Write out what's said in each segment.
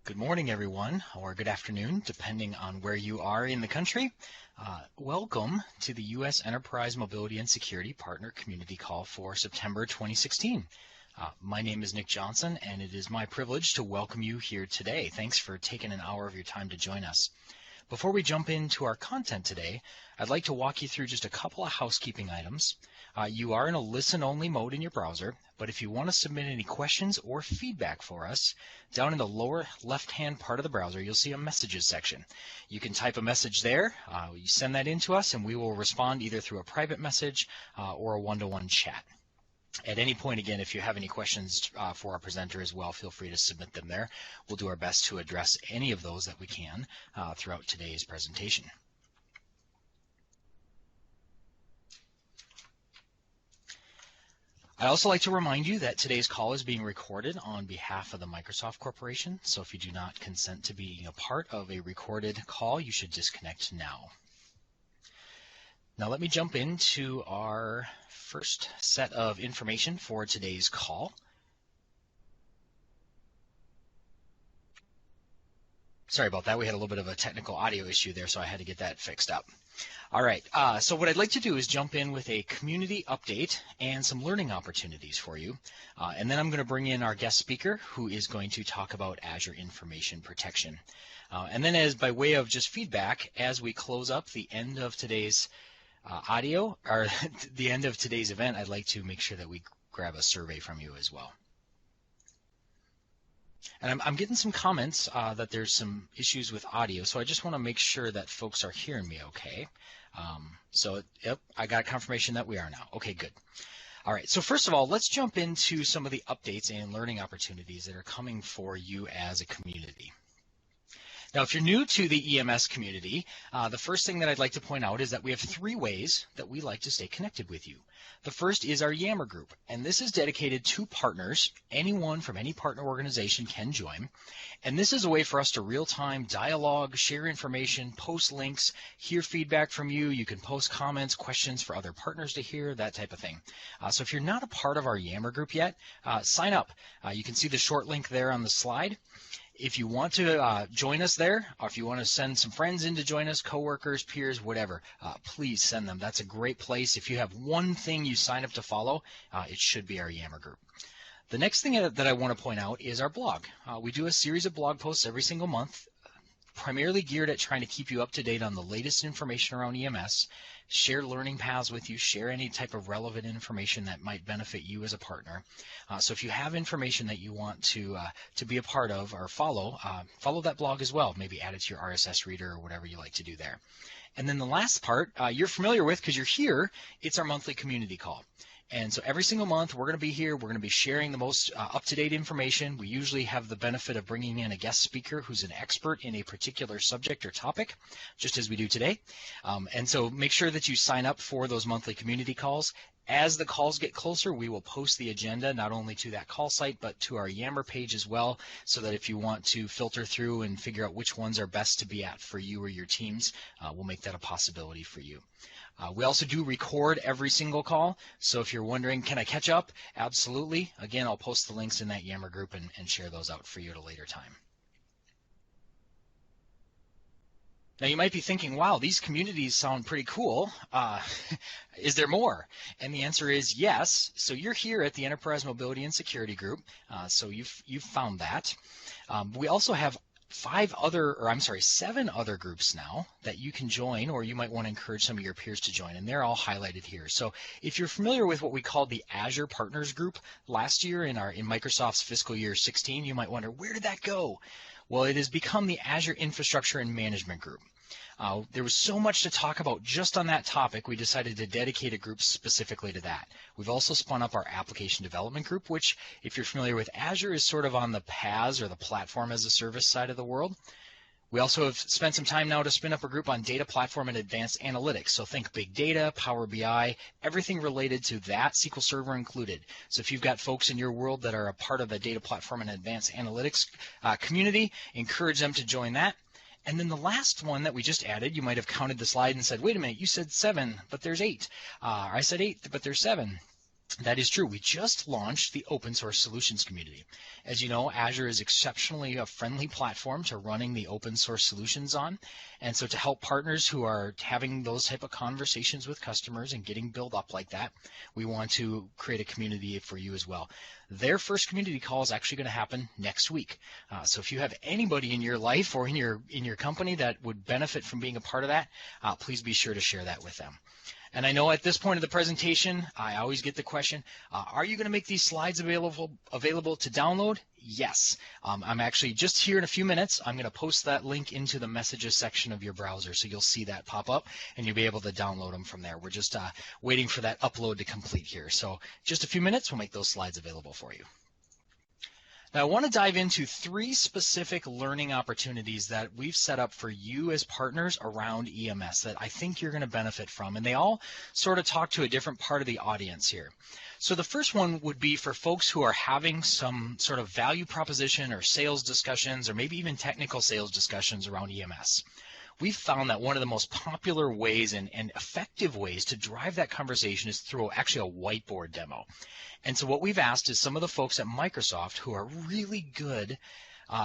Good morning, everyone, or good afternoon, depending on where you are in the country. Welcome to the U.S. Enterprise Mobility and Security Partner Community Call for September 2016. My name is Nick Johnson, and it is my privilege to welcome you here today. Thanks for taking an hour of your time to join us. Before we jump into our content today, I'd like to walk you through just a couple of housekeeping items. You are in a listen-only mode in your browser, but if you want to submit any questions or feedback for us, down in the lower left-hand part of the browser, you'll see a messages section. You can type a message there, you send that in to us, and we will respond either through a private message or a one-to-one chat. At any point, again, if you have any questions for our presenter as well, feel free to submit them there. We'll do our best to address any of those that we can throughout today's presentation. I'd also like to remind you that today's call is being recorded on behalf of the Microsoft Corporation, so if you do not consent to being a part of a recorded call, you should disconnect now. Now let me jump into our first set of information for today's call. Sorry about that. We had a little bit of a technical audio issue there, so I had to get that fixed up. All right, so what I'd like to do is jump in with a community update and some learning opportunities for you. And then I'm going to bring in our guest speaker who is going to talk about Azure Information Protection. And then as by way of just feedback, as we close up the end of today's audio, or the end of today's event, I'd like to make sure that we grab a survey from you as well. And I'm getting some comments that there's some issues with audio, so I just want to make sure that folks are hearing me okay. Yep, I got confirmation that we are now. Okay, good. All right, so first of all, let's jump into some of the updates and learning opportunities that are coming for you as a community. Now, if you're new to the EMS community, the first thing that I'd like to point out is that we have 3 ways that we like to stay connected with you. The first is our Yammer group, and this is dedicated to partners. Anyone from any partner organization can join. And this is a way for us to real-time dialogue, share information, post links, hear feedback from you. You can post comments, questions for other partners to hear, that type of thing. So if you're not a part of our Yammer group yet, sign up. You can see the short link there on the slide. If you want to join us there, or if you want to send some friends in to join us, coworkers, peers, whatever, please send them. That's a great place. If you have one thing you sign up to follow, it should be our Yammer group. The next thing that I want to point out is our blog. We do a series of blog posts every single month, primarily geared at trying to keep you up to date on the latest information around EMS, share learning paths with you, share any type of relevant information that might benefit you as a partner. So if you have information that you want to be a part of or follow that blog as well. Maybe add it to your RSS reader or whatever you like to do there. And then the last part you're familiar with because you're here. It's our monthly community call. And so every single month we're going to be here. We're going to be sharing the most up-to-date information. We usually have the benefit of bringing in a guest speaker who's an expert in a particular subject or topic, just as we do today. And so make sure that you sign up for those monthly community calls. As the calls get closer, we will post the agenda not only to that call site, but to our Yammer page as well, so that if you want to filter through and figure out which ones are best to be at for you or your teams, we'll make that a possibility for you. We also do record every single call, so if you're wondering, can I catch up? Absolutely. Again, I'll post the links in that Yammer group and share those out for you at a later time. Now you might be thinking, wow, these communities sound pretty cool. Is there more? And the answer is yes. So you're here at the Enterprise Mobility and Security Group, so you've found that. We also have 7 other groups now that you can join, or you might want to encourage some of your peers to join, and they're all highlighted here. So if you're familiar with what we called the Azure Partners Group last year in Microsoft's fiscal year 16, you might wonder, where did that go? Well, it has become the Azure Infrastructure and Management Group. There was so much to talk about just on that topic, we decided to dedicate a group specifically to that. We've also spun up our Application Development Group, which, if you're familiar with Azure, is sort of on the PaaS or the Platform as a Service side of the world. We also have spent some time now to spin up a group on Data Platform and Advanced Analytics. So think Big Data, Power BI, everything related to that, SQL Server included. So if you've got folks in your world that are a part of the Data Platform and Advanced Analytics community, encourage them to join that. And then the last one that we just added, you might have counted the slide and said, wait a minute, you said 7, but there's 8. I said 8, but there's 7. That is true. We just launched the open source solutions community. As you know, Azure is exceptionally a friendly platform to running the open source solutions on. And so to help partners who are having those type of conversations with customers and getting built up like that, we want to create a community for you as well. Their first community call is actually going to happen next week. So if you have anybody in your life or in your company that would benefit from being a part of that, please be sure to share that with them. And I know at this point of the presentation, I always get the question, are you going to make these slides available to download? Yes. I'm actually just here in a few minutes. I'm going to post that link into the messages section of your browser, so you'll see that pop up, and you'll be able to download them from there. We're just waiting for that upload to complete here. So just a few minutes, we'll make those slides available for you. Now, I want to dive into 3 specific learning opportunities that we've set up for you as partners around EMS that I think you're going to benefit from, and they all sort of talk to a different part of the audience here. So the first one would be for folks who are having some sort of value proposition or sales discussions or maybe even technical sales discussions around EMS. We've found that one of the most popular ways and effective ways to drive that conversation is through actually a whiteboard demo. And so what we've asked is some of the folks at Microsoft who are really good,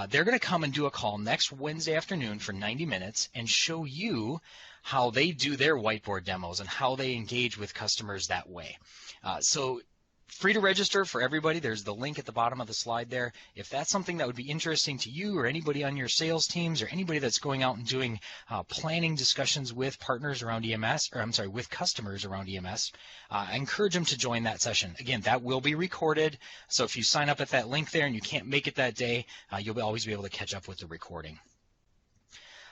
they're going to come and do a call next Wednesday afternoon for 90 minutes and show you how they do their whiteboard demos and how they engage with customers that way. So free to register for everybody. There's the link at the bottom of the slide there. If that's something that would be interesting to you or anybody on your sales teams or anybody that's going out and doing planning discussions with partners around EMS, or I'm sorry, with customers around EMS, I encourage them to join that session. Again, that will be recorded. So if you sign up at that link there and you can't make it that day, you'll always be able to catch up with the recording.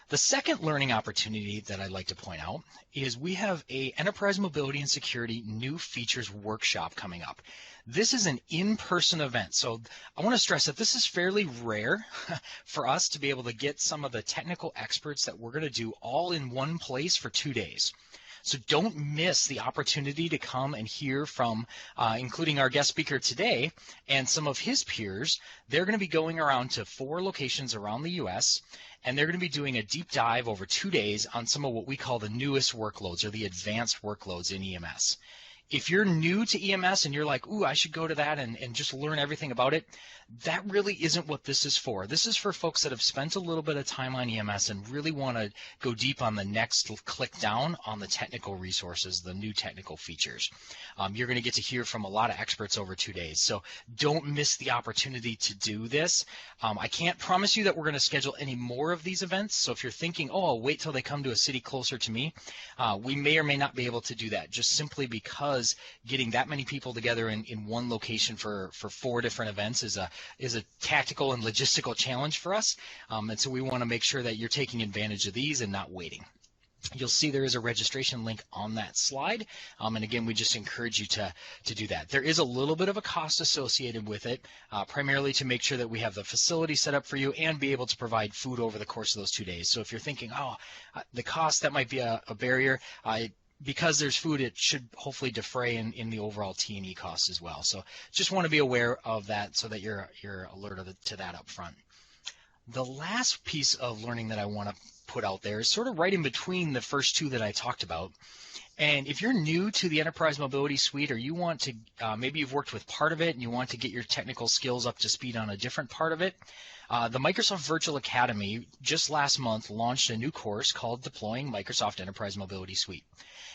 The second learning opportunity that I'd like to point out is we have a Enterprise Mobility and Security New Features Workshop coming up. This is an in-person event, so I want to stress that this is fairly rare for us to be able to get some of the technical experts that we're going to do all in one place for 2 days. So don't miss the opportunity to come and hear from, including our guest speaker today and some of his peers. They're going to be going around to 4 locations around the U.S., and they're going to be doing a deep dive over 2 days on some of what we call the newest workloads or the advanced workloads in EMS. If you're new to EMS and you're like, ooh, I should go to that and just learn everything about it, that really isn't what this is for. This is for folks that have spent a little bit of time on EMS and really want to go deep on the next click down on the technical resources, the new technical features. You're going to get to hear from a lot of experts over 2 days. So don't miss the opportunity to do this. I can't promise you that we're going to schedule any more of these events. So if you're thinking, oh, I'll wait till they come to a city closer to me, we may or may not be able to do that just simply because getting that many people together in one location for 4 different events is a tactical and logistical challenge for us. And so we want to make sure that you're taking advantage of these and not waiting. You'll see there is a registration link on that slide. And again, we just encourage you to do that. There is a little bit of a cost associated with it, primarily to make sure that we have the facility set up for you and be able to provide food over the course of those 2 days. So if you're thinking, oh, the cost, that might be a barrier, because there's food, it should hopefully defray in the overall T&E costs as well. So just want to be aware of that so that you're alert to that up front. The last piece of learning that I want to put out there is sort of right in between the first 2 that I talked about. And if you're new to the Enterprise Mobility Suite, or you want to, maybe you've worked with part of it and you want to get your technical skills up to speed on a different part of it, the Microsoft Virtual Academy just last month launched a new course called Deploying Microsoft Enterprise Mobility Suite.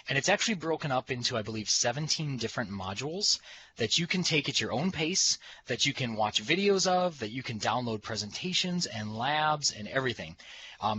And it's actually broken up into, I believe, 17 different modules that you can take at your own pace, that you can watch videos of, that you can download presentations and labs and everything.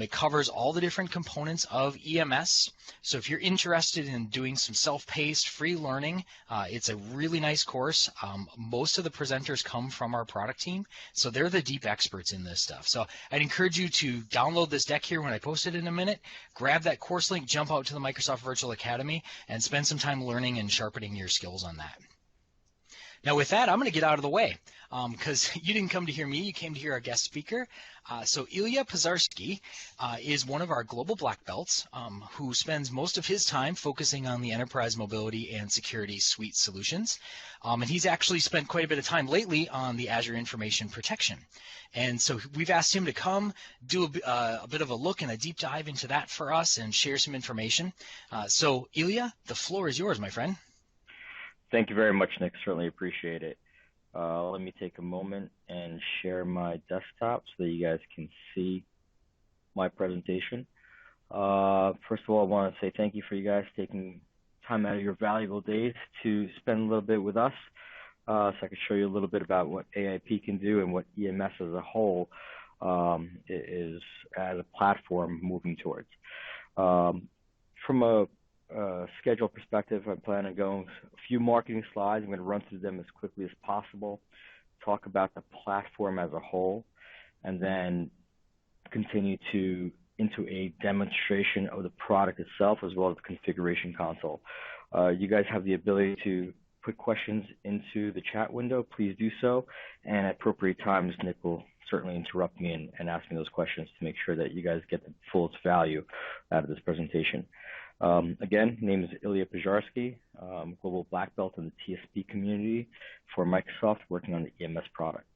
It covers all the different components of EMS. So if you're interested in doing some self-paced free learning, it's a really nice course. Most of the presenters come from our product team, so they're the deep experts in this stuff. So I'd encourage you to download this deck here when I post it in a minute, grab that course link, jump out to the Microsoft Virtual Academy, and spend some time learning and sharpening your skills on that. Now with that, I'm going to get out of the way because you didn't come to hear me, you came to hear our guest speaker. So Ilya Pizarski is one of our global black belts who spends most of his time focusing on the Enterprise Mobility and Security Suite solutions. And he's actually spent quite a bit of time lately on the Azure Information Protection. And so we've asked him to come do a bit of a look and a deep dive into that for us and share some information. So Ilya, the floor is yours, my friend. Thank you very much, Nick. Certainly appreciate it. Let me take a moment and share my desktop so that you guys can see my presentation. First of all, I want to say thank you for you guys taking time out of your valuable days to spend a little bit with us, so I can show you a little bit about what AIP can do and what EMS as a whole is as a platform moving towards. From a schedule perspective, I plan on going a few marketing slides. I'm going to run through them as quickly as possible, talk about the platform as a whole, and then continue into a demonstration of the product itself as well as the configuration console. You guys have the ability to put questions into the chat window. Please do so, and at appropriate times, Nick will certainly interrupt me and ask me those questions to make sure that you guys get the fullest value out of this presentation. Again, name is Ilya Pizharsky, Global Black Belt in the TSP community for Microsoft, working on the EMS products.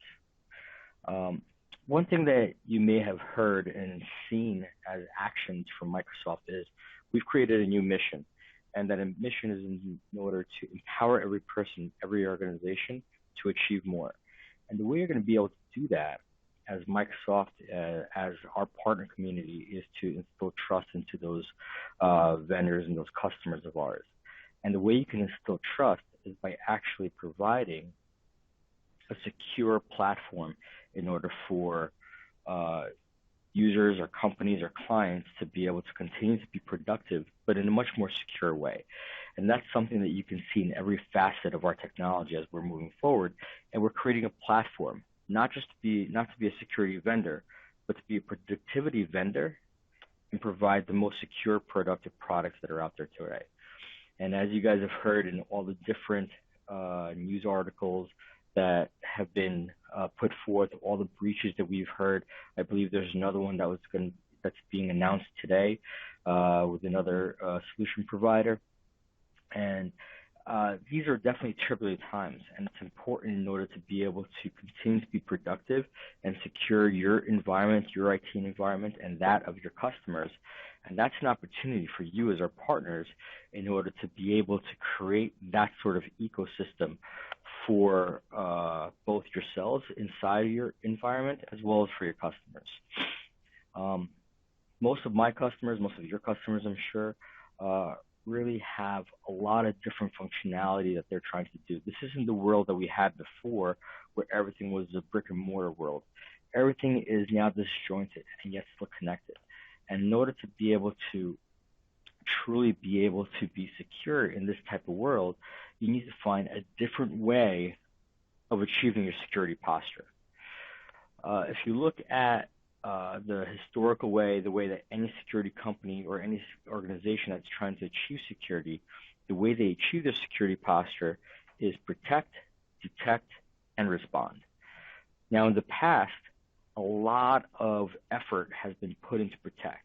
One thing that you may have heard and seen as actions from Microsoft is we've created a new mission, and that mission is in order to empower every person, every organization to achieve more. And the way you're going to be able to do that as Microsoft, as our partner community, is to instill trust into those vendors and those customers of ours. And the way you can instill trust is by actually providing a secure platform in order for users or companies or clients to be able to continue to be productive, but in a much more secure way. And that's something that you can see in every facet of our technology as we're moving forward. And we're creating a platform, not to be a security vendor, but to be a productivity vendor and provide the most secure, productive products that are out there today. And as you guys have heard in all the different news articles that have been put forth, all the breaches that we've heard, I believe there's another one that's being announced today with another solution provider. And these are definitely turbulent times, and it's important in order to be able to continue to be productive and secure your environment, your IT environment, and that of your customers. And that's an opportunity for you as our partners in order to be able to create that sort of ecosystem for both yourselves inside of your environment as well as for your customers. Most of my customers, most of your customers, I'm sure, really have a lot of different functionality that they're trying to do. This isn't the world that we had before where everything was a brick and mortar world. Everything is now disjointed and yet still connected. And in order to be able to truly be able to be secure in this type of world, you need to find a different way of achieving your security posture. If you look at the historical way, the way that any security company or any organization that's trying to achieve security, the way they achieve their security posture is protect, detect, and respond. Now, in the past, a lot of effort has been put into protect.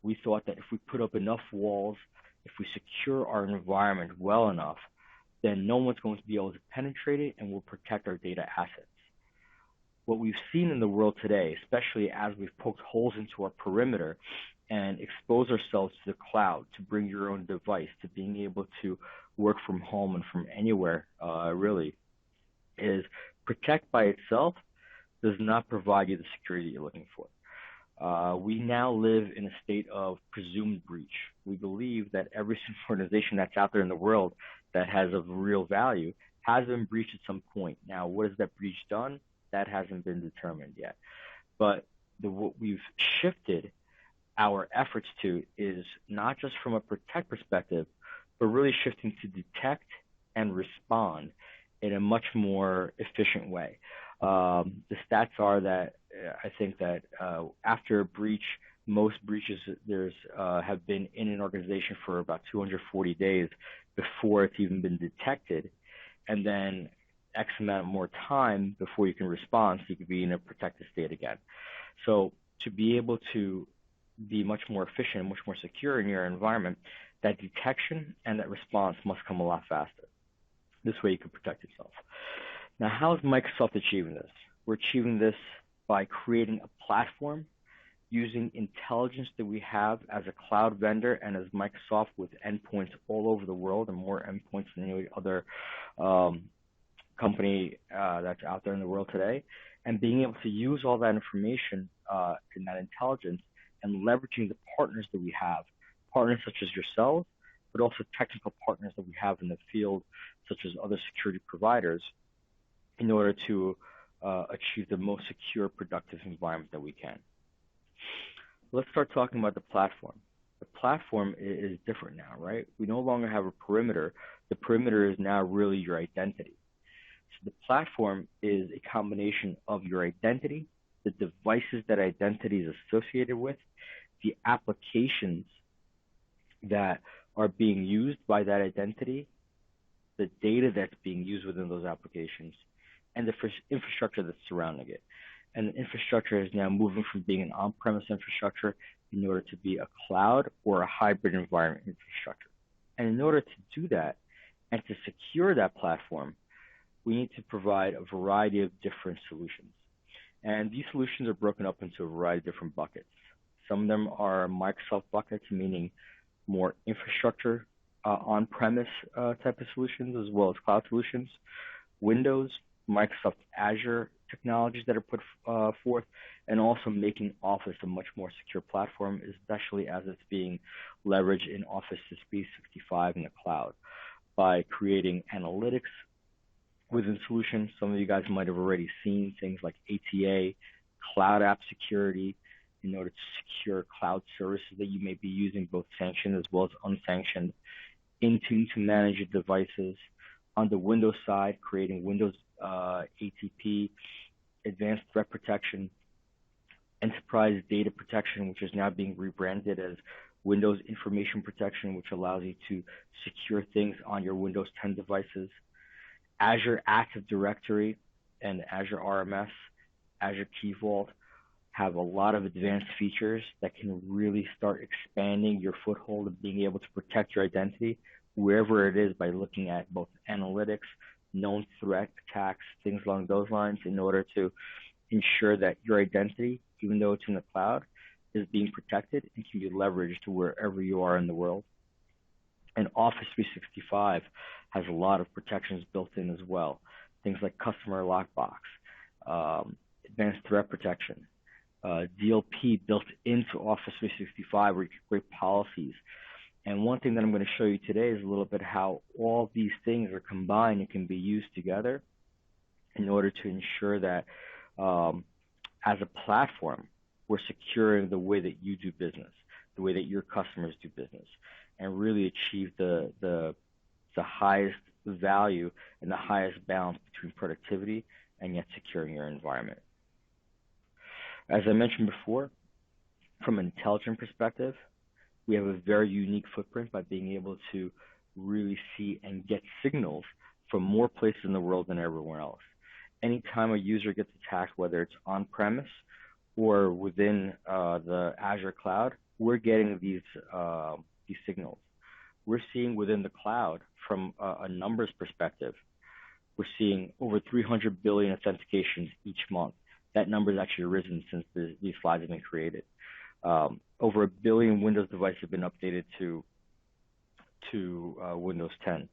We thought that if we put up enough walls, if we secure our environment well enough, then no one's going to be able to penetrate it and we'll protect our data assets. What we've seen in the world today, especially as we've poked holes into our perimeter and exposed ourselves to the cloud, to bring your own device, to being able to work from home and from anywhere, really, is protect by itself does not provide you the security that you're looking for. We now live in a state of presumed breach. We believe that every organization that's out there in the world that has of real value has been breached at some point. Now, what has that breach done? That hasn't been determined yet. But what we've shifted our efforts to is not just from a protect perspective, but really shifting to detect and respond in a much more efficient way. The stats are that I think that after a breach, most breaches have been in an organization for about 240 days before it's even been detected, and then X amount more time before you can respond so you can be in a protected state again. So to be able to be much more efficient and much more secure in your environment, that detection and that response must come a lot faster. This way you can protect yourself. Now, how is Microsoft achieving this? We're achieving this by creating a platform using intelligence that we have as a cloud vendor and as Microsoft with endpoints all over the world and more endpoints than any other company that's out there in the world today, and being able to use all that information and that intelligence and leveraging the partners that we have, partners such as yourselves, but also technical partners that we have in the field, such as other security providers, in order to achieve the most secure, productive environment that we can. Let's start talking about the platform. The platform is different now, right? We no longer have a perimeter. The perimeter is now really your identity. So the platform is a combination of your identity, the devices that identity is associated with, the applications that are being used by that identity, the data that's being used within those applications, and the infrastructure that's surrounding it. And the infrastructure is now moving from being an on-premise infrastructure in order to be a cloud or a hybrid environment infrastructure. And in order to do that and to secure that platform, we need to provide a variety of different solutions. And these solutions are broken up into a variety of different buckets. Some of them are Microsoft buckets, meaning more infrastructure, on-premise type of solutions, as well as cloud solutions. Windows, Microsoft Azure technologies that are put forth, and also making Office a much more secure platform, especially as it's being leveraged in Office 365 in the cloud by creating analytics within solutions. Some of you guys might have already seen things like ATA, cloud app security, in order to secure cloud services that you may be using, both sanctioned as well as unsanctioned, Intune to manage your devices. On the Windows side, creating Windows ATP, Advanced Threat Protection, Enterprise Data Protection, which is now being rebranded as Windows Information Protection, which allows you to secure things on your Windows 10 devices. Azure Active Directory and Azure RMS, Azure Key Vault have a lot of advanced features that can really start expanding your foothold of being able to protect your identity wherever it is by looking at both analytics, known threat attacks, things along those lines, in order to ensure that your identity, even though it's in the cloud, is being protected and can be leveraged to wherever you are in the world. And Office 365 has a lot of protections built in as well. Things like customer lockbox, advanced threat protection, DLP built into Office 365 where you can create policies. And one thing that I'm going to show you today is a little bit how all these things are combined and can be used together in order to ensure that as a platform, we're securing the way that you do business, the way that your customers do business, and really achieve the highest value and the highest balance between productivity and yet securing your environment. As I mentioned before, from an intelligent perspective, we have a very unique footprint by being able to really see and get signals from more places in the world than everywhere else. Anytime a user gets attacked, whether it's on-premise or within the Azure cloud, we're getting these signals. We're seeing within the cloud, from a numbers perspective, we're seeing over 300 billion authentications each month. That number has actually risen since these slides have been created. Over 1 billion Windows devices have been updated to Windows 10.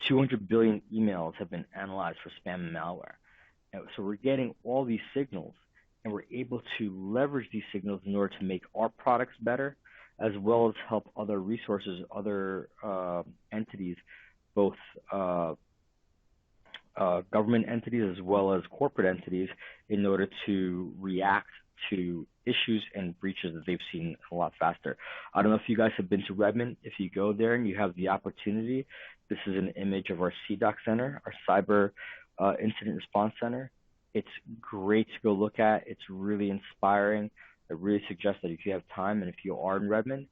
200 billion emails have been analyzed for spam and malware. So we're getting all these signals, and we're able to leverage these signals in order to make our products better, as well as help other resources, other entities, both government entities as well as corporate entities, in order to react to issues and breaches that they've seen a lot faster. I don't know if you guys have been to Redmond. If you go there and you have the opportunity, this is an image of our CDOC Center, our Cyber Incident Response Center. It's great to go look at. It's really inspiring. I really suggest that if you have time and if you are in Redmond,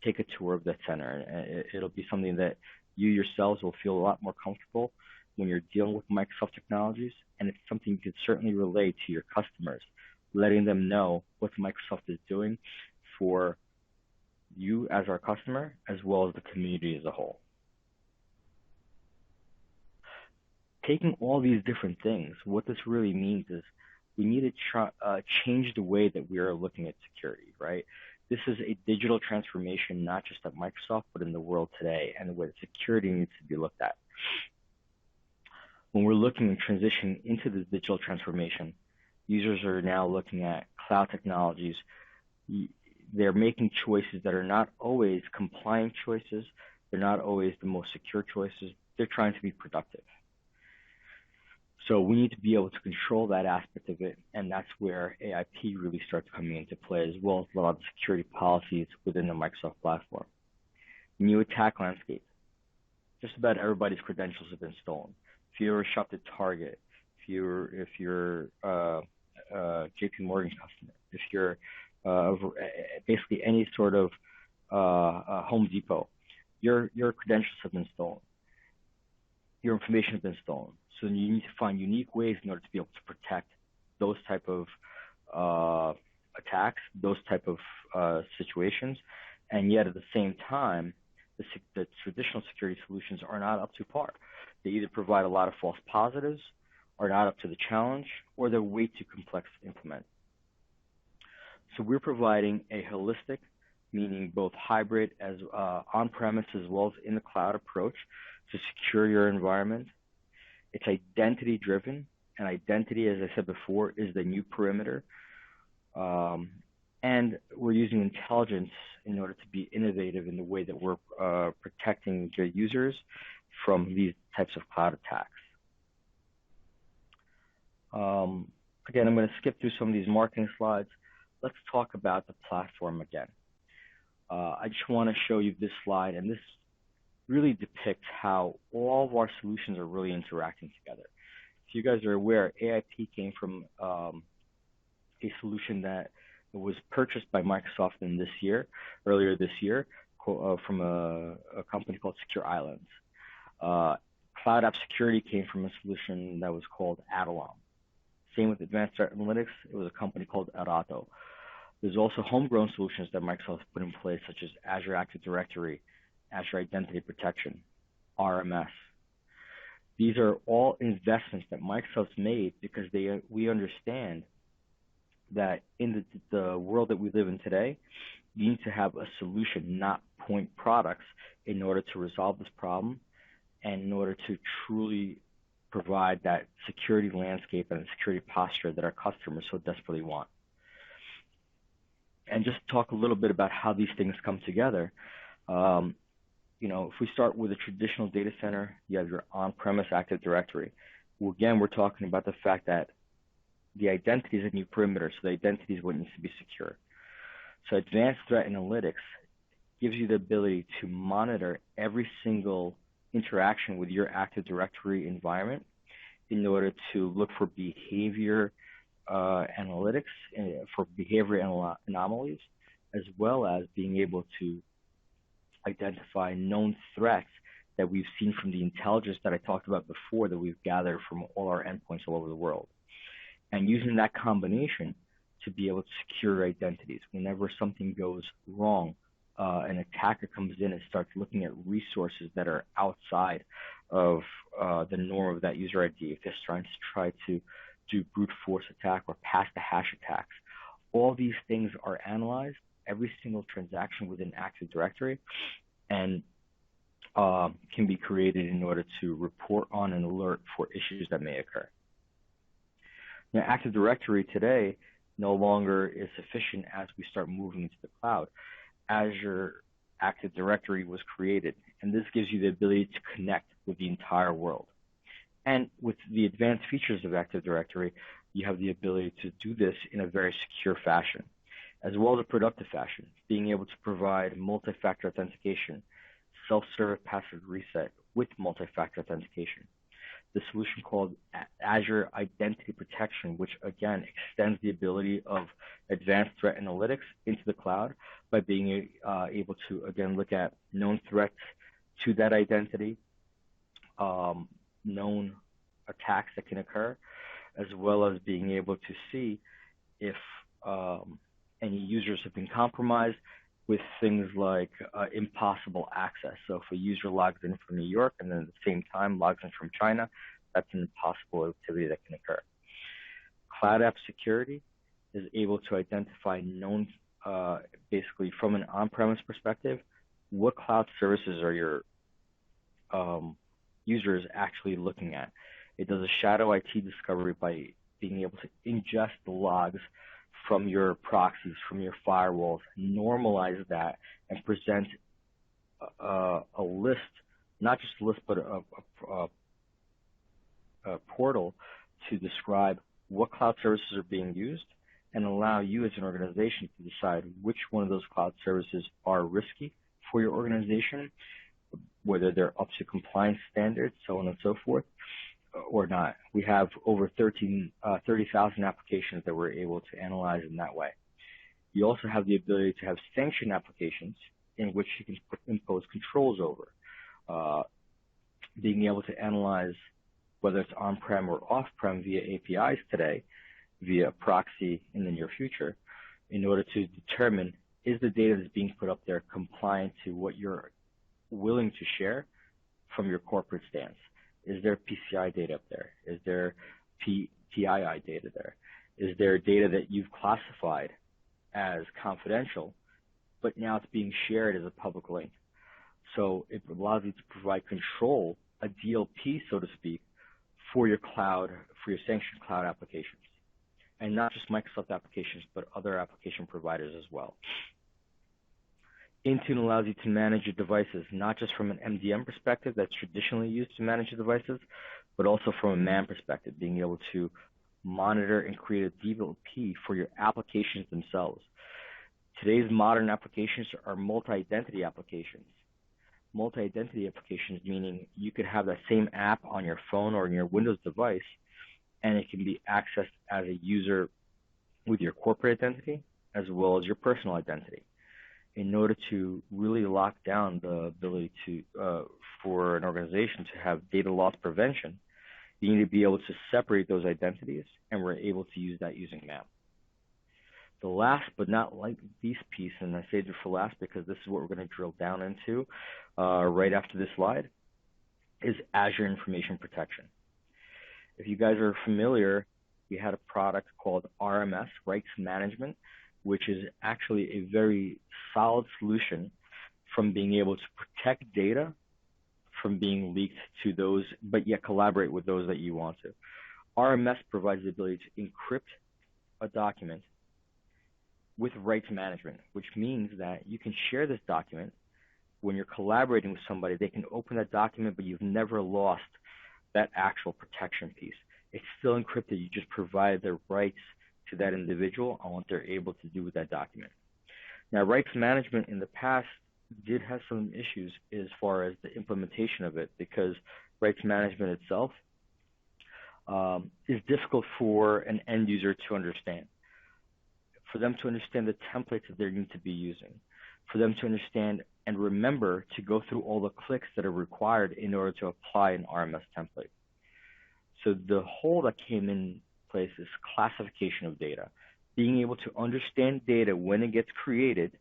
take a tour of that center. And it'll be something that you yourselves will feel a lot more comfortable when you're dealing with Microsoft technologies, and it's something you can certainly relate to your customers, letting them know what Microsoft is doing for you as our customer, as well as the community as a whole. Taking all these different things, what this really means is we need to change the way that we are looking at security, right? This is a digital transformation, not just at Microsoft, but in the world today, and the way that security needs to be looked at. When we're looking at transitioning into the digital transformation, users are now looking at cloud technologies. They're making choices that are not always compliant choices. They're not always the most secure choices. They're trying to be productive. So we need to be able to control that aspect of it, and that's where AIP really starts coming into play, as well as a lot of the security policies within the Microsoft platform. New attack landscape. Just about everybody's credentials have been stolen. If you ever shopped at Target, if you're JP Morgan customer, if you're basically any sort of Home Depot, your credentials have been stolen. Your information has been stolen. So you need to find unique ways in order to be able to protect those type of attacks, those type of situations, and yet at the same time, the traditional security solutions are not up to par. They either provide a lot of false positives, are not up to the challenge, or they're way too complex to implement. So we're providing a holistic, meaning both hybrid as on-premise as well as in the cloud approach to secure your environment. It's identity-driven, and identity, as I said before, is the new perimeter. And we're using intelligence in order to be innovative in the way that we're protecting the users from these types of cloud attacks. Again, I'm going to skip through some of these marketing slides. Let's talk about the platform again. I just want to show you this slide, and this really depicts how all of our solutions are really interacting together. If you guys are aware, AIP came from a solution that was purchased by Microsoft earlier this year, from a company called Secure Islands. Cloud App Security came from a solution that was called Avalon. Same with Advanced Threat Analytics, it was a company called Arato. There's also homegrown solutions that Microsoft put in place, such as Azure Active Directory, Azure Identity Protection, RMS. These are all investments that Microsoft's made because we understand that in the world that we live in today, you need to have a solution, not point products, in order to resolve this problem and in order to truly provide that security landscape and the security posture that our customers so desperately want. And just talk a little bit about how these things come together. If we start with a traditional data center, you have your on-premise Active Directory. Well, again, we're talking about the fact that the identity is a new perimeter, so the identity is what needs to be secure. So Advanced Threat Analytics gives you the ability to monitor every single interaction with your Active Directory environment in order to look for behavior analytics, for behavior anomalies, as well as being able to identify known threats that we've seen from the intelligence that I talked about before that we've gathered from all our endpoints all over the world. And using that combination to be able to secure identities. Whenever something goes wrong, an attacker comes in and starts looking at resources that are outside of the norm of that user ID. If they're trying to do brute force attack or pass the hash attacks, all these things are analyzed, every single transaction within Active Directory, and can be created in order to report on and alert for issues that may occur. Now, Active Directory today no longer is sufficient as we start moving into the cloud. Azure Active Directory was created, and this gives you the ability to connect with the entire world. And with the advanced features of Active Directory, you have the ability to do this in a very secure fashion, as well as a productive fashion, being able to provide multi-factor authentication, self-service password reset with multi-factor authentication. The solution called Azure Identity Protection, which again extends the ability of Advanced Threat Analytics into the cloud by being able to, again, look at known threats to that identity, known attacks that can occur, as well as being able to see if any users have been compromised with things like impossible access. So if a user logs in from New York and then at the same time logs in from China, that's an impossible activity that can occur. Cloud App Security is able to identify known, basically from an on-premise perspective, what cloud services are your users actually looking at. It does a shadow IT discovery by being able to ingest the logs from your proxies, from your firewalls, normalize that, and present a list, not just a list, but a portal to describe what cloud services are being used and allow you as an organization to decide which one of those cloud services are risky for your organization, whether they're up to compliance standards, so on and so forth, or not. We have over 30,000 applications that we're able to analyze in that way. You also have the ability to have sanctioned applications in which you can impose controls over. Being able to analyze whether it's on-prem or off-prem via APIs today, via proxy in the near future, in order to determine, is the data that's being put up there compliant to what you're willing to share from your corporate stance? Is there PCI data up there? Is there PII data there? Is there data that you've classified as confidential, but now it's being shared as a public link? So it allows you to provide control, a DLP, so to speak, for your cloud, for your sanctioned cloud applications. And not just Microsoft applications, but other application providers as well. Intune allows you to manage your devices, not just from an MDM perspective that's traditionally used to manage your devices, but also from a man perspective, being able to monitor and create a DLP for your applications themselves. Today's modern applications are multi-identity applications. Multi-identity applications meaning you could have that same app on your phone or in your Windows device, and it can be accessed as a user with your corporate identity as well as your personal identity. In order to really lock down the ability to for an organization to have data loss prevention, you need to be able to separate those identities, and we're able to use that using MAP. The last but not least piece, and I saved it for last because this is what we're going to drill down into right after this slide, is Azure Information Protection. If you guys are familiar, we had a product called RMS, Rights Management, which is actually a very solid solution from being able to protect data from being leaked to those, but yet collaborate with those that you want to. RMS provides the ability to encrypt a document with rights management, which means that you can share this document. When you're collaborating with somebody, they can open that document, but you've never lost that actual protection piece. It's still encrypted. You just provide the rights to that individual on what they're able to do with that document. Now, rights management in the past did have some issues as far as the implementation of it, because rights management itself is difficult for an end user to understand. For them to understand the templates that they need to be using, for them to understand and remember to go through all the clicks that are required in order to apply an RMS template. So the whole that came in place is classification of data, being able to understand data when it gets created,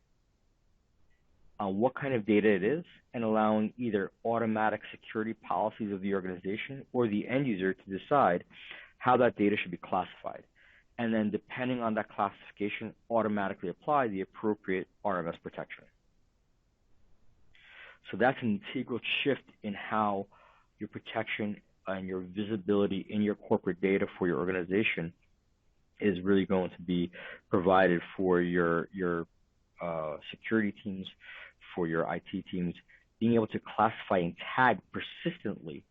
on what kind of data it is, and allowing either automatic security policies of the organization or the end user to decide how that data should be classified. And then depending on that classification, automatically apply the appropriate RMS protection. So that's an integral shift in how your protection and your visibility in your corporate data for your organization is really going to be provided for your security teams, for your IT teams, being able to classify and tag persistently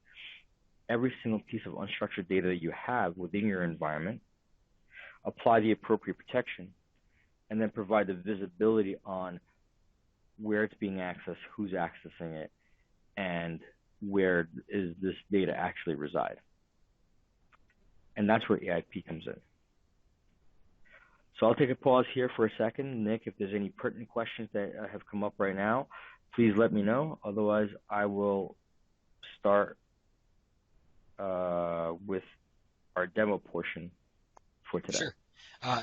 every single piece of unstructured data that you have within your environment, apply the appropriate protection, and then provide the visibility on where it's being accessed, who's accessing it, and where is this data actually reside. And that's where AIP comes in. So I'll take a pause here for a second. Nick, if there's any pertinent questions that have come up right now, please let me know. Otherwise, I will start with our demo portion for today. Sure.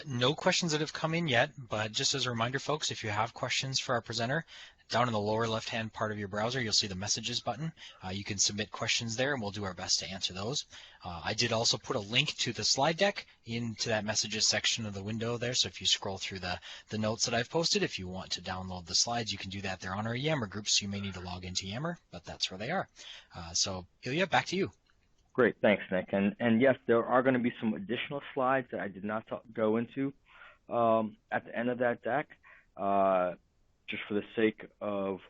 No questions that have come in yet, but just as a reminder, folks, if you have questions for our presenter, down in the lower left-hand part of your browser, you'll see the messages button. You can submit questions there, and we'll do our best to answer those. I did also put a link to the slide deck into that messages section of the window there, so if you scroll through the notes that I've posted, if you want to download the slides, you can do that. They're on our Yammer group, so you may need to log into Yammer, but that's where they are. So, Ilya, back to you. Great, thanks, Nick. And yes, there are going to be some additional slides that I did not go into at the end of that deck, just for the sake of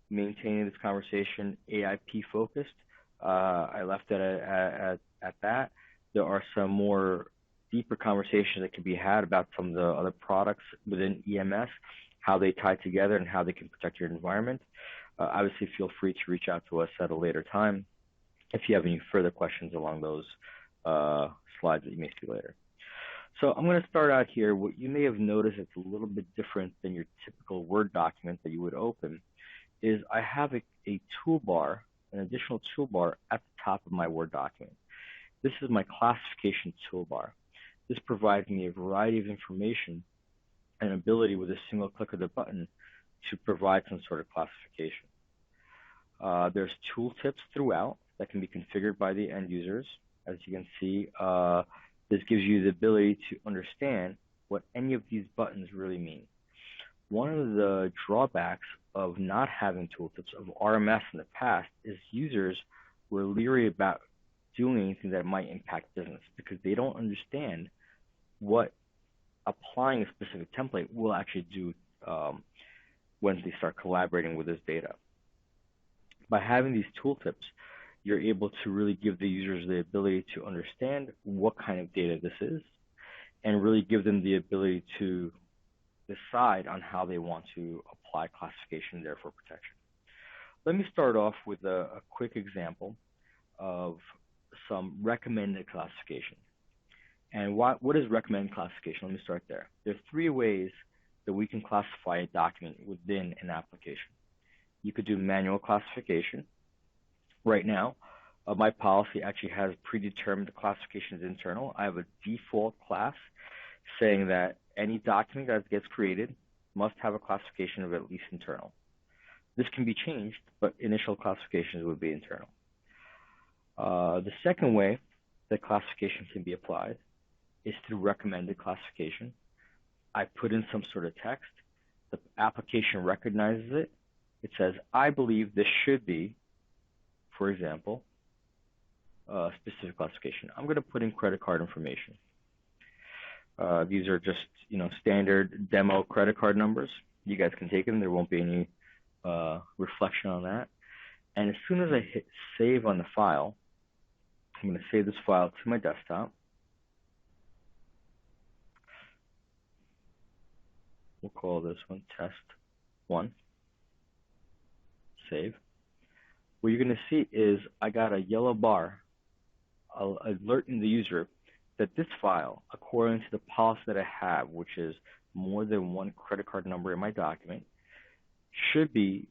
maintaining this conversation AIP focused. I left it at that. There are some more deeper conversations that can be had about some of the other products within EMS, how they tie together and how they can protect your environment. Obviously, feel free to reach out to us at a later time if you have any further questions along those slides that you may see later. So I'm going to start out here. What you may have noticed it's a little bit different than your typical Word document that you would open is I have a toolbar, an additional toolbar at the top of my Word document. This is my classification toolbar. This provides me a variety of information and ability with a single click of the button to provide some sort of classification. There's tooltips throughout that can be configured by the end users. As you can see, this gives you the ability to understand what any of these buttons really mean. One of the drawbacks of not having tooltips of RMS in the past is users were leery about doing anything that might impact business because they don't understand what applying a specific template will actually do when they start collaborating with this data. By having these tooltips, you're able to really give the users the ability to understand what kind of data this is and really give them the ability to decide on how they want to apply classification, therefore protection. Let me start off with a quick example of some recommended classification. And what is recommended classification? Let me start there. There are three ways that we can classify a document within an application. You could do manual classification. Right now, my policy actually has predetermined classifications internal. I have a default class saying that any document that gets created must have a classification of at least internal. This can be changed, but initial classifications would be internal. The second way that classification can be applied is through recommended classification. I put in some sort of text. The application recognizes it. It says, I believe this should be, for example, a specific classification. I'm going to put in credit card information. These are just, standard demo credit card numbers. You guys can take them. There won't be any reflection on that. And as soon as I hit save on the file, I'm going to save this file to my desktop. We'll call this one test 1. Save. What you're going to see is I got a yellow bar alerting the user that this file, according to the policy that I have, which is more than one credit card number in my document, should be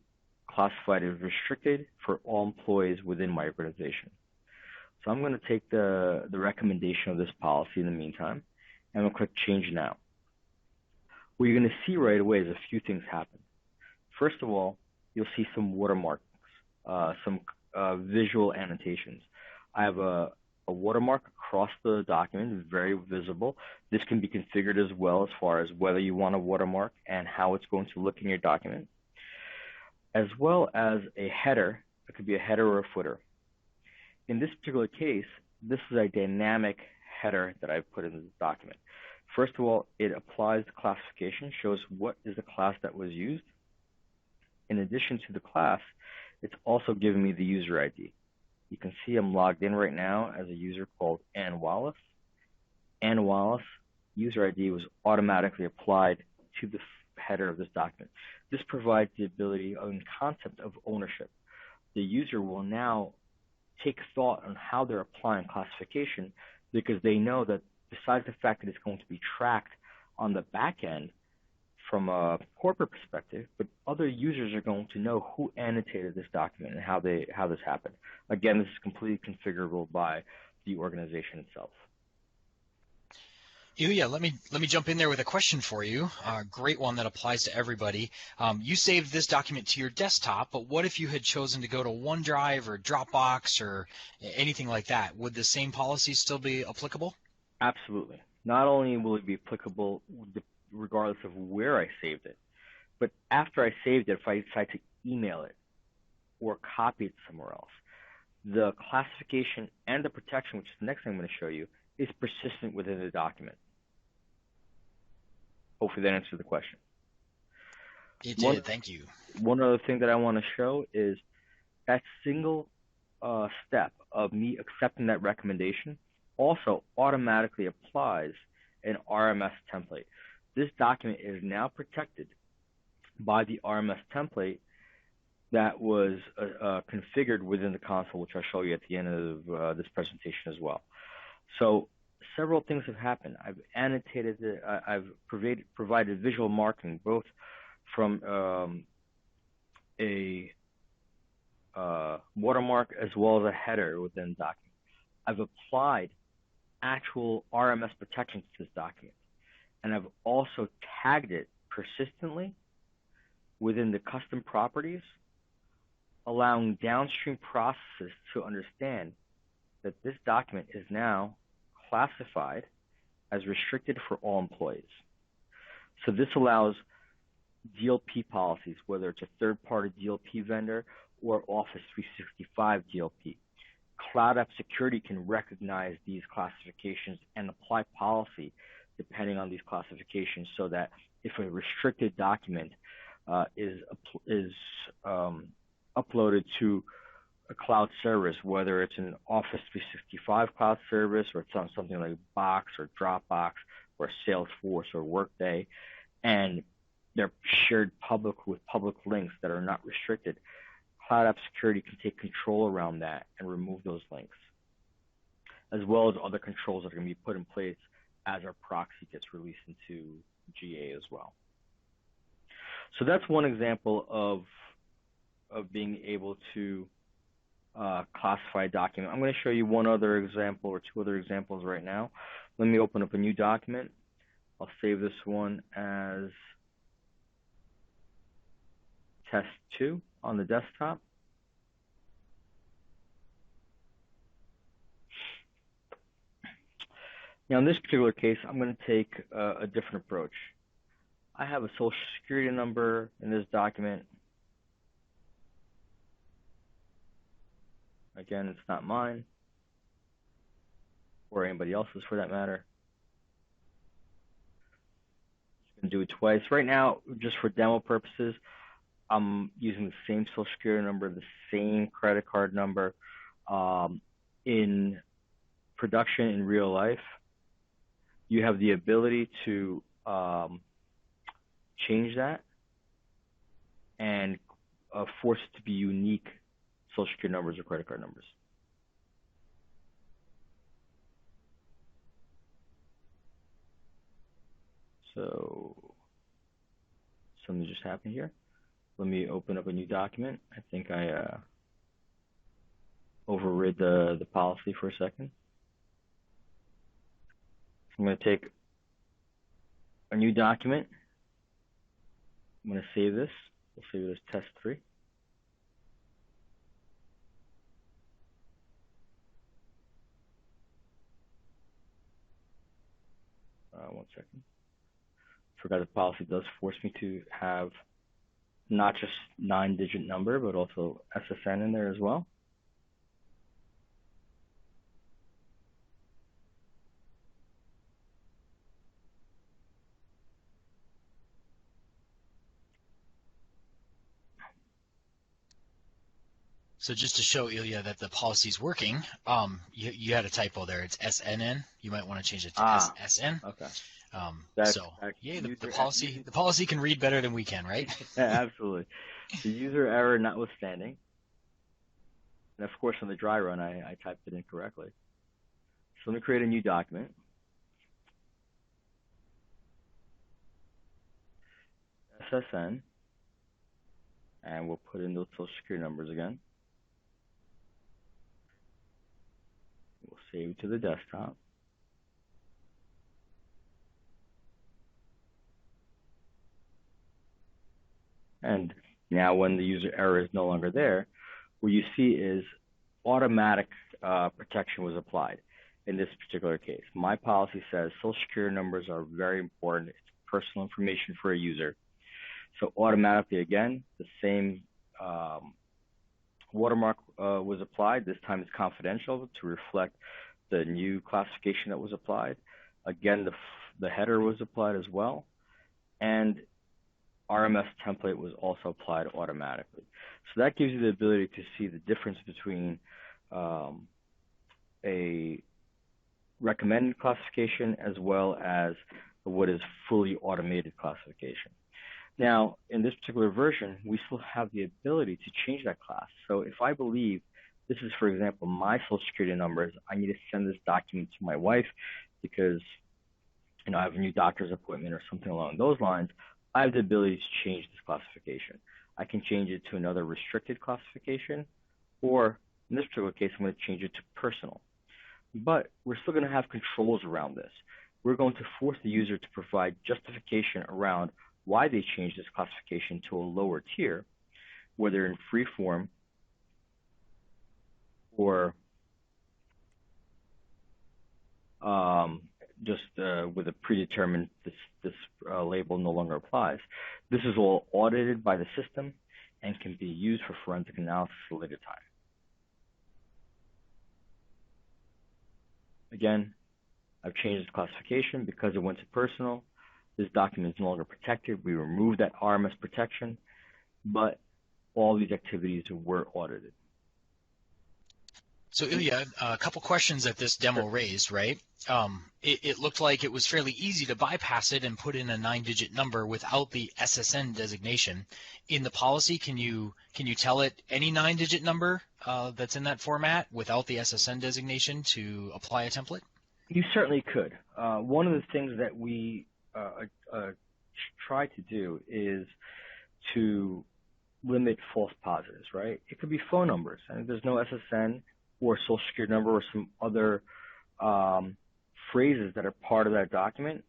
classified as restricted for all employees within my organization. So I'm going to take the recommendation of this policy in the meantime, and I'm going to click Change Now. What you're going to see right away is a few things happen. First of all, you'll see some watermarks, some visual annotations. I have a watermark across the document, it's very visible. This can be configured as well as far as whether you want a watermark and how it's going to look in your document, as well as a header. It could be a header or a footer. In this particular case, this is a dynamic header that I've put in this document. First of all, it applies the classification, shows what is the class that was used. In addition to the class, it's also giving me the user ID. You can see I'm logged in right now as a user called Ann Wallace. Ann Wallace user ID was automatically applied to the header of this document. This provides the ability and concept of ownership. The user will now take thought on how they're applying classification because they know that besides the fact that it's going to be tracked on the back end from a corporate perspective, but other users are going to know who annotated this document and how this happened. Again, this is completely configurable by the organization itself. Yeah, let me jump in there with a question for you. Great one that applies to everybody. You saved this document to your desktop, but what if you had chosen to go to OneDrive or Dropbox or anything like that? Would the same policy still be applicable? Absolutely. Not only will it be applicable regardless of where I saved it, but after I saved it, if I decide to email it or copy it somewhere else, the classification and the protection, which is the next thing I'm going to show you, is persistent within the document. Hopefully that answered the question. It did, thank you. One other thing that I want to show is that single step of me accepting that recommendation also automatically applies an RMS template. This document is now protected by the RMS template that was configured within the console, which I'll show you at the end of this presentation as well. So several things have happened. I've annotated it. I've provided visual marking, both from a watermark as well as a header within the document. I've applied actual RMS protection to this document, and I've also tagged it persistently within the custom properties, allowing downstream processes to understand that this document is now classified as restricted for all employees. So this allows DLP policies, whether it's a third-party DLP vendor or Office 365 DLP. Cloud App Security can recognize these classifications and apply policy depending on these classifications, so that if a restricted document is uploaded to a cloud service, whether it's an Office 365 cloud service or it's on something like Box or Dropbox or Salesforce or Workday, and they're shared with public links that are not restricted, Cloud App Security can take control around that and remove those links, as well as other controls that are going to be put in place as our proxy gets released into GA as well. So that's one example of being able to classify a document. I'm going to show you one other example or two other examples right now. Let me open up a new document. I'll save this one as test 2 on the desktop. Now in this particular case, I'm going to take a different approach. I have a social security number in this document. Again, it's not mine or anybody else's for that matter. Just going to do it twice. Right now, just for demo purposes, I'm using the same social security number, the same credit card number. In production in real life, you have the ability to change that and force it to be unique social security numbers or credit card numbers. So something just happened here. Let me open up a new document. I think I overrid the policy for a second. I'm going to take a new document. I'm going to save this. We'll save it as test 3. One second. Forgot the policy does force me to have not just 9-digit number, but also SSN in there as well. So just to show Ilya that the policy is working, you had a typo there. It's SNN. You might want to change it to SSN. Okay. The policy can read better than we can, right? Yeah, absolutely. The user error notwithstanding, and of course on the dry run I typed it incorrectly. So let me create a new document. SSN, and we'll put in those social security numbers again. We'll save it to the desktop. And now when the user error is no longer there, what you see is automatic protection was applied in this particular case. My policy says social security numbers are very important. It's personal information for a user. So automatically, again, the same watermark was applied. This time it's confidential to reflect the new classification that was applied. Again, the header was applied as well, and RMS template was also applied automatically. So that gives you the ability to see the difference between a recommended classification as well as what is fully automated classification. Now, in this particular version, we still have the ability to change that class. So if I believe this is, for example, my Social Security numbers, I need to send this document to my wife because I have a new doctor's appointment or something along those lines, I have the ability to change this classification. I can change it to another restricted classification, or in this particular case, I'm going to change it to personal. But we're still going to have controls around this. We're going to force the user to provide justification around why they changed this classification to a lower tier, whether in free form or just with a predetermined, this label no longer applies. This is all audited by the system and can be used for forensic analysis at a later time. Again, I've changed the classification because it went to personal. This document is no longer protected. We removed that RMS protection, but all these activities were audited. So Ilya, a couple questions that this demo raised, right? It looked like it was fairly easy to bypass it and put in a 9-digit number without the SSN designation. In the policy, can you tell it any 9-digit number that's in that format without the SSN designation to apply a template? You certainly could. One of the things that we try to do is to limit false positives, right? It could be phone numbers, and there's no SSN or Social Security number or some other phrases that are part of that document.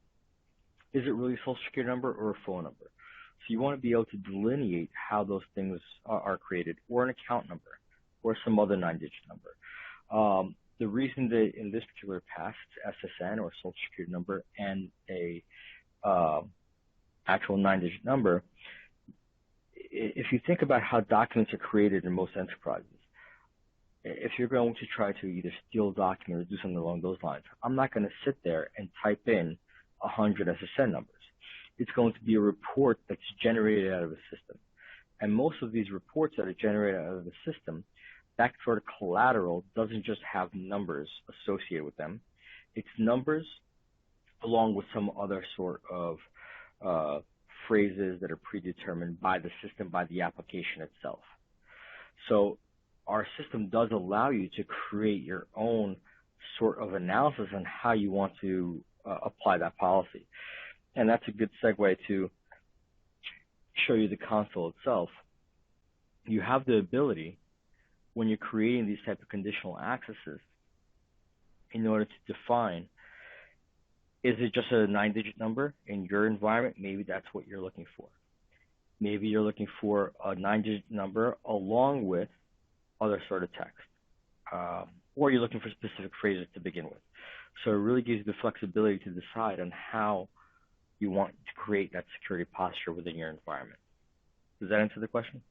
Is it really a Social Security number or a phone number? So you want to be able to delineate how those things are created, or an account number, or some other 9-digit number. The reason that in this particular pass, it's SSN or Social Security number and a actual 9-digit number, if you think about how documents are created in most enterprises, if you're going to try to either steal a document or do something along those lines, I'm not going to sit there and type in 100 SSN numbers. It's going to be a report that's generated out of the system. And most of these reports that are generated out of the system, that sort of collateral doesn't just have numbers associated with them. It's numbers along with some other sort of phrases that are predetermined by the system, by the application itself. So our system does allow you to create your own sort of analysis on how you want to apply that policy. And that's a good segue to show you the console itself. You have the ability, when you're creating these type of conditional accesses, in order to define, is it just a 9-digit number in your environment? Maybe that's what you're looking for. Maybe you're looking for a 9-digit number along with other sort of text, or you're looking for specific phrases to begin with. So it really gives you the flexibility to decide on how you want to create that security posture within your environment. Does that answer the question?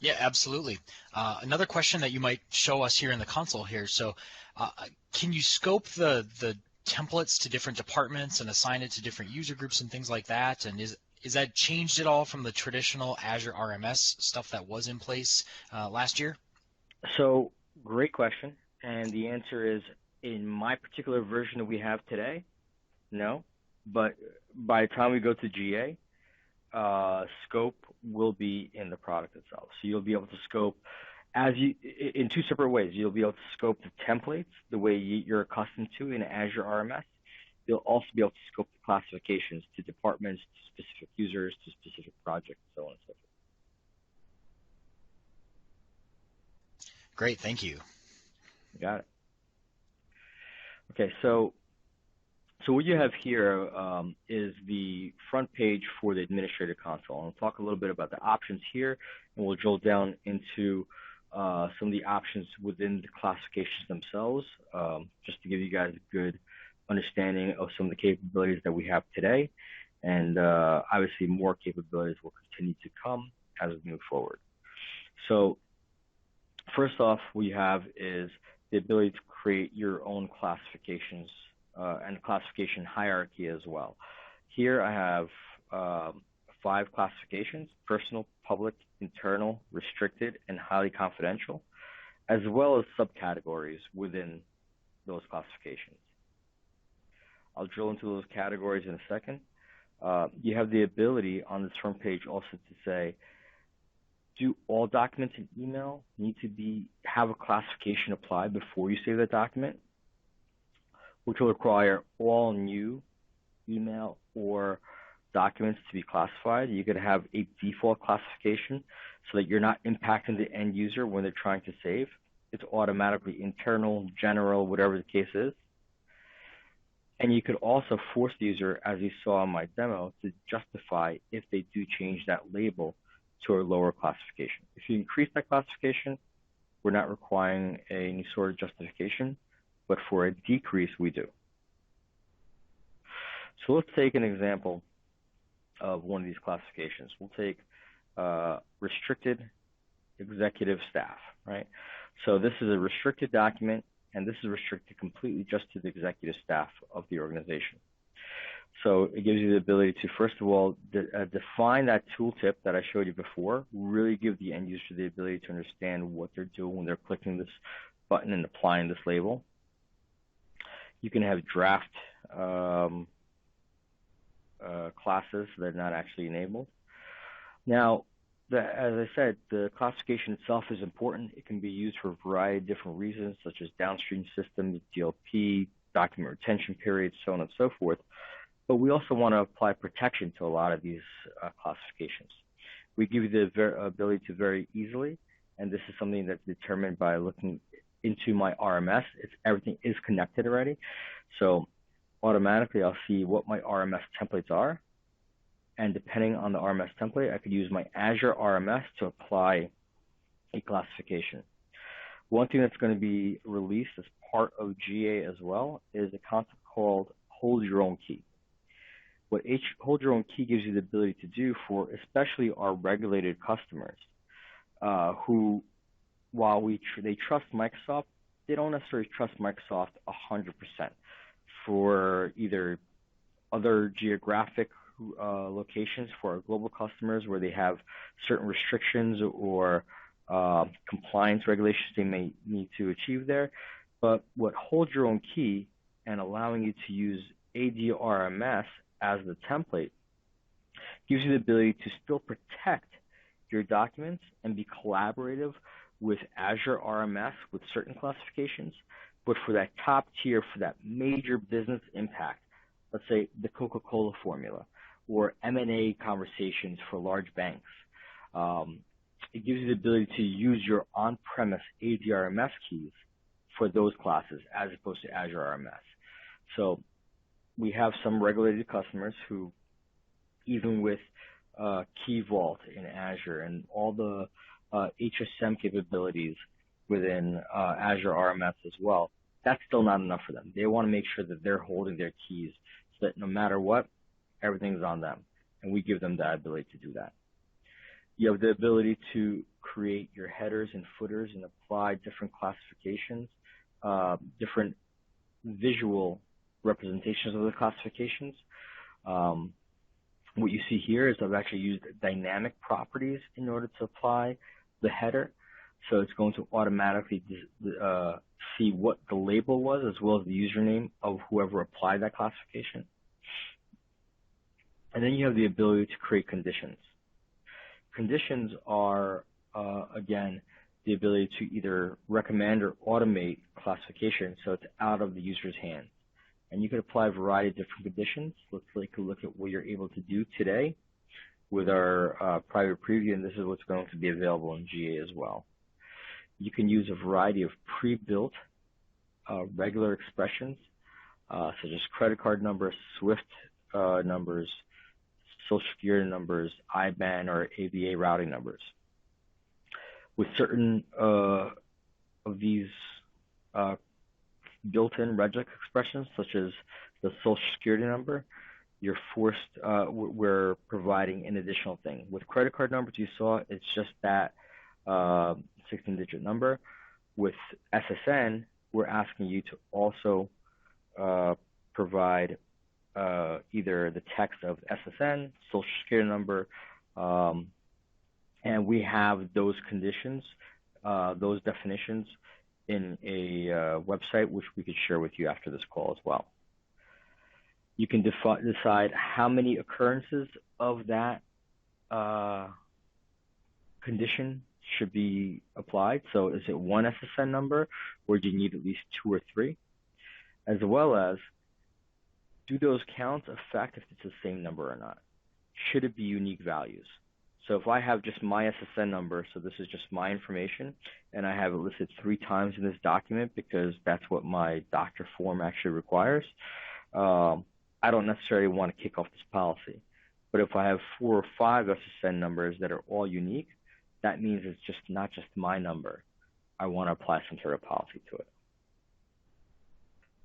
Yeah, absolutely. Another question that you might show us here in the console here. So can you scope the templates to different departments and assign it to different user groups and things like that? And is that changed at all from the traditional Azure RMS stuff that was in place last year? So great question. And the answer is, in my particular version that we have today, no. But by the time we go to GA, scope will be in the product itself. So you'll be able to scope in two separate ways. You'll be able to scope the templates the way you're accustomed to in Azure RMS. You'll also be able to scope the classifications to departments, to specific users, to specific projects, so on and so forth. Great, thank you. You got it. Okay, so what you have here is the front page for the administrator console. I'll talk a little bit about the options here, and we'll drill down into some of the options within the classifications themselves, just to give you guys a good understanding of some of the capabilities that we have today. And obviously more capabilities will continue to come as we move forward. So First off, what you have is the ability to create your own classifications and classification hierarchy as well. Here I have 5 classifications: personal, public, internal, restricted, and highly confidential, as well as subcategories within those classifications. I'll drill into those categories in a second. You have the ability on this front page also to say, do all documents in email need to have a classification applied before you save the document, which will require all new email or documents to be classified. You could have a default classification so that you're not impacting the end user when they're trying to save. It's automatically internal, general, whatever the case is. And you could also force the user, as you saw in my demo, to justify if they do change that label to a lower classification. If you increase that classification, we're not requiring any sort of justification, but for a decrease, we do. So let's take an example of one of these classifications. We'll take restricted executive staff, right? So this is a restricted document, and this is restricted completely just to the executive staff of the organization. So it gives you the ability to, first of all, define that tooltip that I showed you before, really give the end user the ability to understand what they're doing when they're clicking this button and applying this label. You can have draft classes that are not actually enabled. Now, as I said, the classification itself is important. It can be used for a variety of different reasons, such as downstream systems, DLP, document retention periods, so on and so forth. But we also want to apply protection to a lot of these classifications. We give you the ability to very easily, and this is something that's determined by looking into my RMS. Everything is connected already. So automatically I'll see what my RMS templates are. And depending on the RMS template, I could use my Azure RMS to apply a classification. One thing that's going to be released as part of GA as well is a concept called hold your own key. What hold your own key gives you the ability to do for especially our regulated customers who, while they trust Microsoft, they don't necessarily trust Microsoft 100% for either other geographic locations for our global customers where they have certain restrictions or compliance regulations they may need to achieve there. But what hold your own key and allowing you to use ADRMS as the template gives you the ability to still protect your documents and be collaborative with Azure RMS with certain classifications, but for that top tier, for that major business impact, let's say the Coca-Cola formula or M&A conversations for large banks, it gives you the ability to use your on-premise ADRMS keys for those classes as opposed to Azure RMS. So we have some regulated customers who, even with Key Vault in Azure and all the HSM capabilities within Azure RMS as well, that's still not enough for them. They want to make sure that they're holding their keys so that no matter what, everything's on them, and we give them that ability to do that. You have the ability to create your headers and footers and apply different classifications, different visual representations of the classifications. What you see here is I've actually used dynamic properties in order to apply the header. So it's going to automatically see what the label was as well as the username of whoever applied that classification. And then you have the ability to create conditions. Conditions are, again, the ability to either recommend or automate classification so it's out of the user's hands. And you can apply a variety of different conditions. Let's take a look at what you're able to do today with our private preview, and this is what's going to be available in GA as well. You can use a variety of pre-built regular expressions, such as credit card numbers, SWIFT numbers, Social Security numbers, IBAN, or ABA routing numbers. With certain of these built-in regex expressions, such as the Social Security number, you're forced, we're providing an additional thing. With credit card numbers, you saw it's just that 16-digit number. With SSN, we're asking you to also provide either the text of SSN, social security number, and we have those conditions, those definitions in a website which we could share with you after this call as well. You can decide how many occurrences of that condition should be applied. So is it one SSN number, or do you need at least 2 or 3? As well as, do those counts affect if it's the same number or not? Should it be unique values? So if I have just my SSN number, so this is just my information, and I have it listed 3 times in this document because that's what my doctor form actually requires, I don't necessarily want to kick off this policy. But if I have 4 or 5 SSN numbers that are all unique, that means it's just not just my number. I want to apply some sort of policy to it.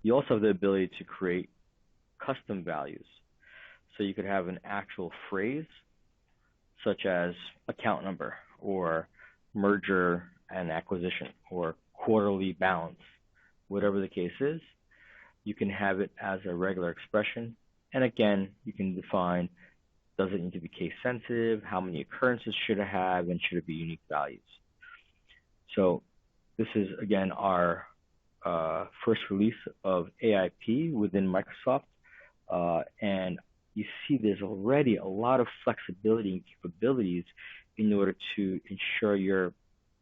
You also have the ability to create custom values. So you could have an actual phrase, such as account number, or merger and acquisition, or quarterly balance, whatever the case is. You can have it as a regular expression. And again, you can define, does it need to be case sensitive? How many occurrences should it have? And should it be unique values? So this is, again, our first release of AIP within Microsoft. And you see there's already a lot of flexibility and capabilities in order to ensure you're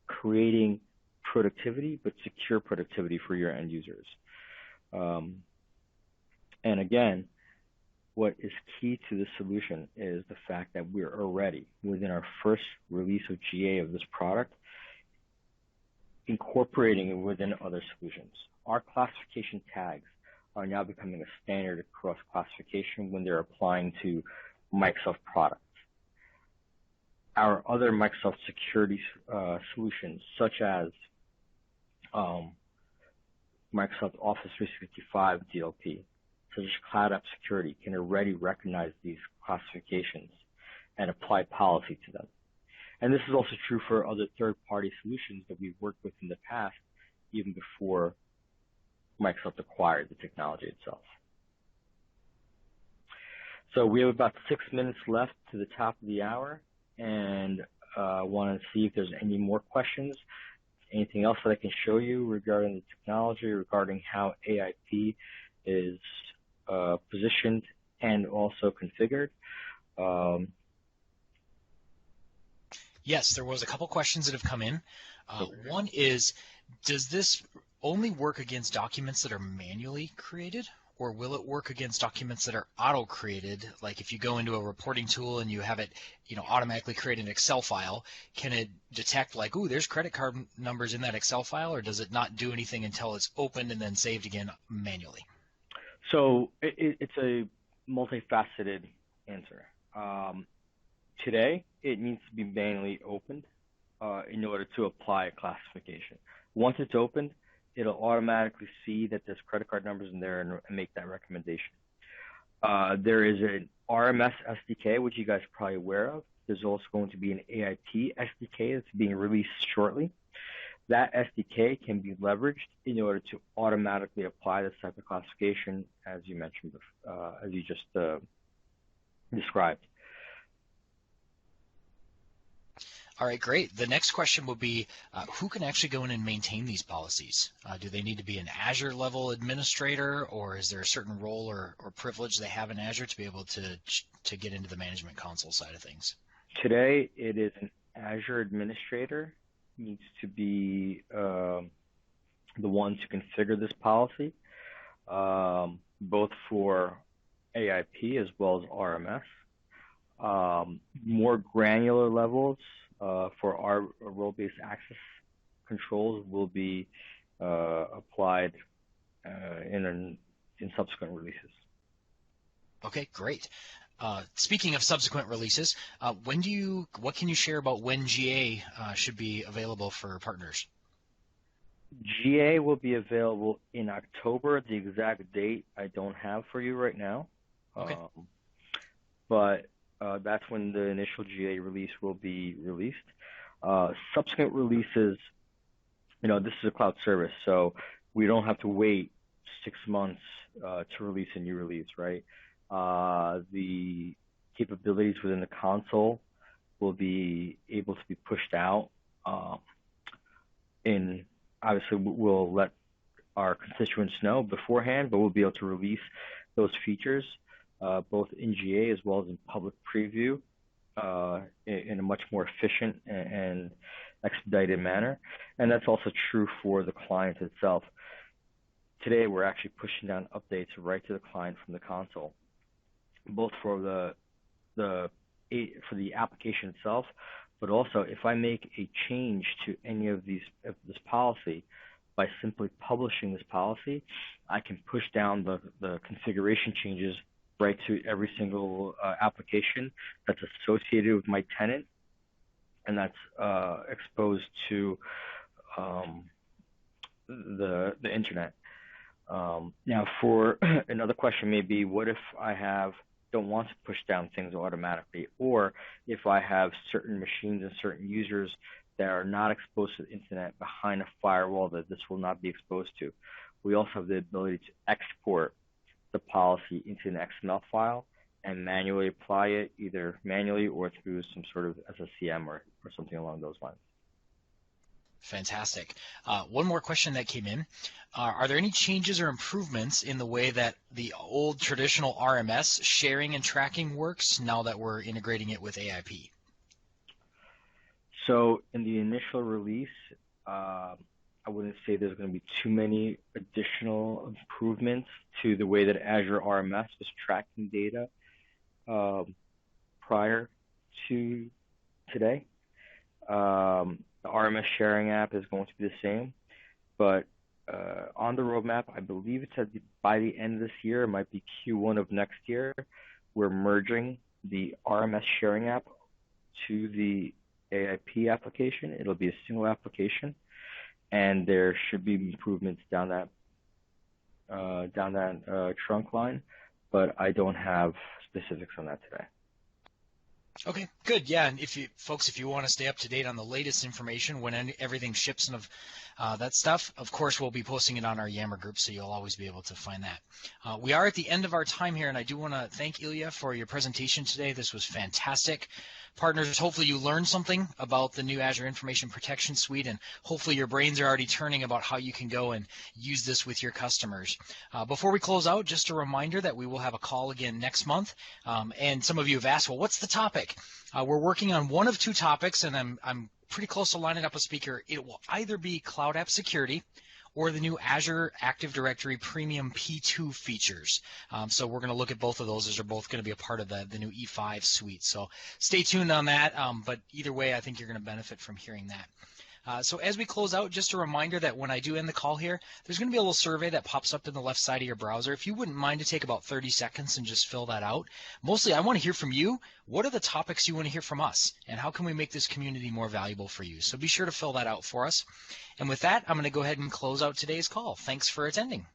creating productivity, but secure productivity for your end users. And again, what is key to this solution is the fact that we're already, within our first release of GA of this product, incorporating it within other solutions. Our classification tags are now becoming a standard across classification when they're applying to Microsoft products. Our other Microsoft security solutions, such as Microsoft Office 365 DLP, such as Cloud App Security, can already recognize these classifications and apply policy to them. And this is also true for other third-party solutions that we've worked with in the past, even before Microsoft acquired the technology itself. So we have about 6 minutes left to the top of the hour, and I want to see if there's any more questions, anything else that I can show you regarding the technology, regarding how AIP is positioned and also configured. Yes, there was a couple questions that have come in. One is, does this only work against documents that are manually created, or will it work against documents that are auto-created? Like if you go into a reporting tool and you have it, automatically create an Excel file, can it detect like, ooh, there's credit card numbers in that Excel file, or does it not do anything until it's opened and then saved again manually? So it's a multifaceted answer. Today, it needs to be manually opened in order to apply a classification. Once it's opened, it'll automatically see that there's credit card numbers in there and make that recommendation. There is an RMS SDK, which you guys are probably aware of. There's also going to be an AIP SDK that's being released shortly. That SDK can be leveraged in order to automatically apply this type of classification, as you mentioned, as you just described. All right, great. The next question will be, who can actually go in and maintain these policies? Do they need to be an Azure level administrator, or is there a certain role or privilege they have in Azure to be able to get into the management console side of things? Today, it is an Azure administrator needs to be the one to configure this policy, both for AIP as well as RMS. More granular levels for our role-based access controls will be applied in subsequent releases. Okay, great. Speaking of subsequent releases, what can you share about when GA should be available for partners? GA will be available in October. The exact date I don't have for you right now. Okay. But that's when the initial GA release will be released. Subsequent releases, this is a cloud service, so we don't have to wait 6 months to release a new release, right? The capabilities within the console will be able to be pushed out. Obviously, we'll let our constituents know beforehand, but we'll be able to release those features both in GA as well as in public preview in a much more efficient and expedited manner. And that's also true for the client itself. Today, we're actually pushing down updates right to the client from the console, both for the application itself, but also if I make a change to any of this policy, by simply publishing this policy, I can push down the configuration changes right to every single application that's associated with my tenant and that's exposed to the internet. Now, for another question may be, what if I don't want to push down things automatically, or if I have certain machines and certain users that are not exposed to the internet behind a firewall that this will not be exposed to. We also have the ability to export the policy into an XML file and manually apply it, either manually or through some sort of SSCM or something along those lines. Fantastic. One more question that came in. Are there any changes or improvements in the way that the old traditional RMS sharing and tracking works now that we're integrating it with AIP? So in the initial release, I wouldn't say there's going to be too many additional improvements to the way that Azure RMS was tracking data prior to today. The RMS sharing app is going to be the same, but on the roadmap, I believe it's by the end of this year, it might be Q1 of next year, we're merging the RMS sharing app to the AIP application. It'll be a single application, and there should be improvements down that trunk line, but I don't have specifics on that today. Okay, good. Yeah, and if you want to stay up to date on the latest information when everything ships and that stuff, of course, we'll be posting it on our Yammer group, so you'll always be able to find that. We are at the end of our time here, and I do want to thank Ilya for your presentation today. This was fantastic. Partners, hopefully you learned something about the new Azure Information Protection Suite, and hopefully your brains are already turning about how you can go and use this with your customers. Before we close out, just a reminder that we will have a call again next month, and some of you have asked, well, what's the topic? We're working on one of two topics, and I'm pretty close to lining up a speaker. It will either be Cloud App Security or the new Azure Active Directory Premium P2 features. So we're going to look at both of those, as they're both going to be a part of the new E5 suite. So stay tuned on that, but either way, I think you're going to benefit from hearing that. So as we close out, just a reminder that when I do end the call here, there's going to be a little survey that pops up in the left side of your browser. If you wouldn't mind to take about 30 seconds and just fill that out. Mostly, I want to hear from you. What are the topics you want to hear from us? And how can we make this community more valuable for you? So be sure to fill that out for us. And with that, I'm going to go ahead and close out today's call. Thanks for attending.